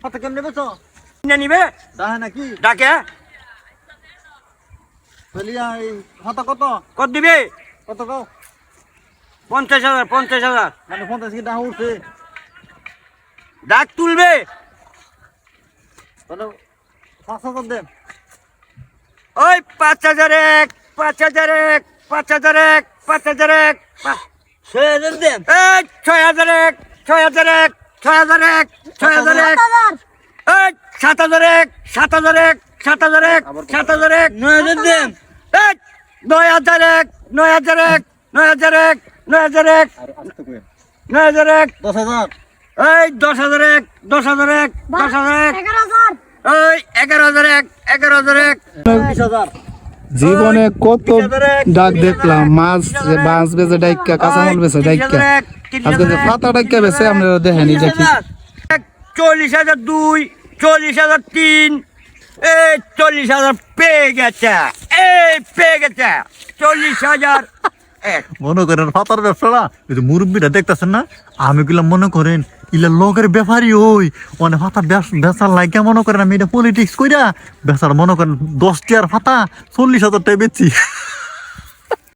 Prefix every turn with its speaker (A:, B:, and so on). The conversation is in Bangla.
A: কত কেমনে বেচো
B: কিনে নিবে
A: ডাহে নাকি
B: ডাকে
A: বলিয়া এই হাতা কত
B: কত দিবে
A: কত কও
B: 50,000 50,000
A: মানে 50 কি ডাহ উঠছে
B: ডাক তুলবে
A: তাহলে 5,000 দেন
B: ওই 5,001 5,001 5,001 5,001
A: 6,000 দেন
B: এই 6,001 6,001 6,001 6,001 এই 7,001 7,001 7,001 7,001
A: 9,000 দেন
B: এই 9,001 9,001 9,001 9,001 9,001
A: 10,000
B: এই 10,001 10,001 10,001 এই 11,001 11,001
A: 20,000
C: জীবনে কত ডাক দেখলাম মাছ বেচে ডাইকা কাঁচামাল বেচে ডাইকা আজকে যে পাতা ডাইকা বেচে আমরা দেখেনি দেখি
B: 40,002 40,003 এই 40,000 পেয়ে গেছে এই পেয়ে গেছে 40,000
A: মনে করেন পাতার ব্যবসাটা এই যে মুরব্বীরা দেখতেছেন না আমি গুলা মনে করেন ইলা লগের ব্যাপারই ওই মানে পাতা বেচার লাগে মনে করেন আমি এটা পলিটিক্স কইরা বেচার মনে করেন 10 টিয়ার পাতা 40,000 টাকা বেচি